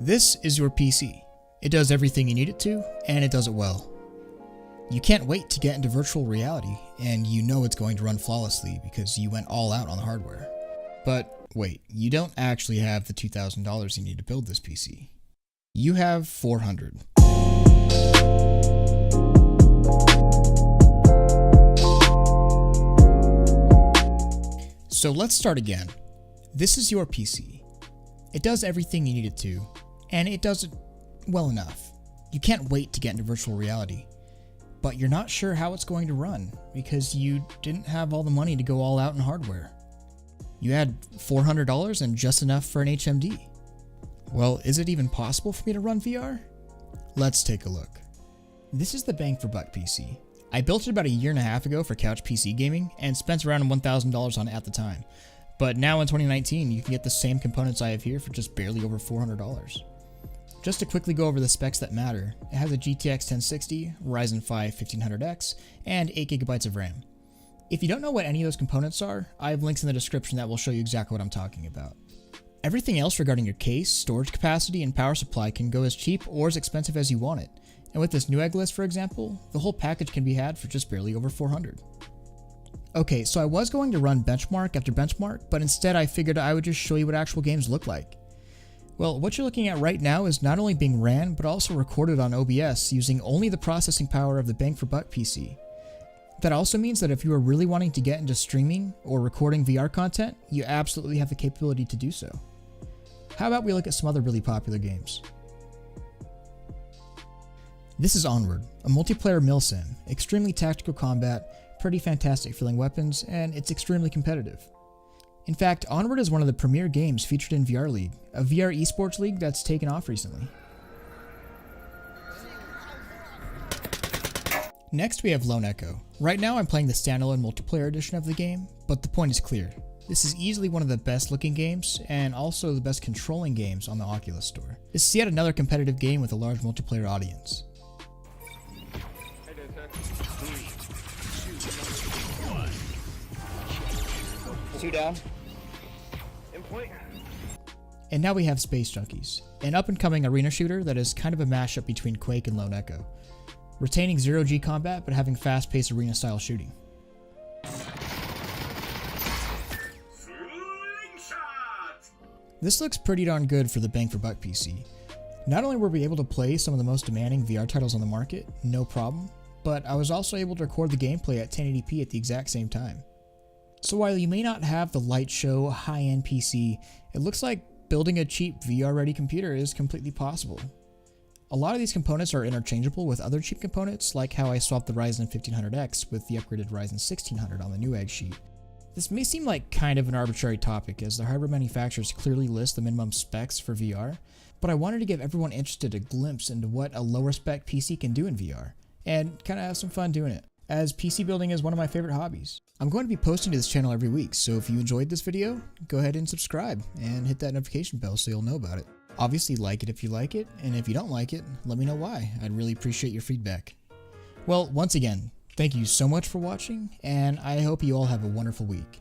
This is your PC. It does everything you need it to, and it does it well. You can't wait to get into virtual reality, and you know it's going to run flawlessly because you went all out on the hardware. But wait, you don't actually have the $2,000 you need to build this PC. You have $400. So let's start again. This is your PC. It does everything you need it to, and it does it well enough. You can't wait to get into virtual reality, but you're not sure how it's going to run because you didn't have all the money to go all out in hardware. You had $400 and just enough for an HMD. Well, is it even possible for me to run VR? Let's take a look. This is the bang for buck PC. I built it about a year and a half ago for couch PC gaming and spent around $1,000 on it at the time. But now in 2019, you can get the same components I have here for just barely over $400. Just to quickly go over the specs that matter, it has a GTX 1060, Ryzen 5 1500X, and 8GB of RAM. If you don't know what any of those components are, I have links in the description that will show you exactly what I'm talking about. Everything else regarding your case, storage capacity, and power supply can go as cheap or as expensive as you want it. And with this Newegg list, for example, the whole package can be had for just barely over $400. Okay, so I was going to run benchmark after benchmark, but instead I figured I would just show you what actual games look like. Well, what you're looking at right now is not only being ran, but also recorded on OBS using only the processing power of the bang for buck PC. That also means that if you are really wanting to get into streaming or recording VR content, you absolutely have the capability to do so. How about we look at some other really popular games? This is Onward, a multiplayer milsim, extremely tactical combat, pretty fantastic feeling weapons, and it's extremely competitive. In fact, Onward is one of the premier games featured in VR League, a VR esports league that's taken off recently. Next we have Lone Echo. Right now I'm playing the standalone multiplayer edition of the game, but the point is clear. This is easily one of the best looking games, and also the best controlling games on the Oculus store. This is yet another competitive game with a large multiplayer audience. Two down. And now we have Space Junkies, an up-and-coming arena shooter that is kind of a mashup between Quake and Lone Echo, retaining zero-G combat but having fast-paced arena-style shooting. This looks pretty darn good for the bang for buck PC. Not only were we able to play some of the most demanding VR titles on the market, no problem, but I was also able to record the gameplay at 1080p at the exact same time. So while you may not have the light show, high-end PC, it looks like building a cheap VR-ready computer is completely possible. A lot of these components are interchangeable with other cheap components, like how I swapped the Ryzen 1500X with the upgraded Ryzen 1600 on the Newegg sheet. This may seem like kind of an arbitrary topic, as the hardware manufacturers clearly list the minimum specs for VR, but I wanted to give everyone interested a glimpse into what a lower spec PC can do in VR, and kind of have some fun doing it, as PC building is one of my favorite hobbies. I'm going to be posting to this channel every week, so if you enjoyed this video, go ahead and subscribe, and hit that notification bell so you'll know about it. Obviously like it if you like it, and if you don't like it, let me know why. I'd really appreciate your feedback. Well, once again, thank you so much for watching, and I hope you all have a wonderful week.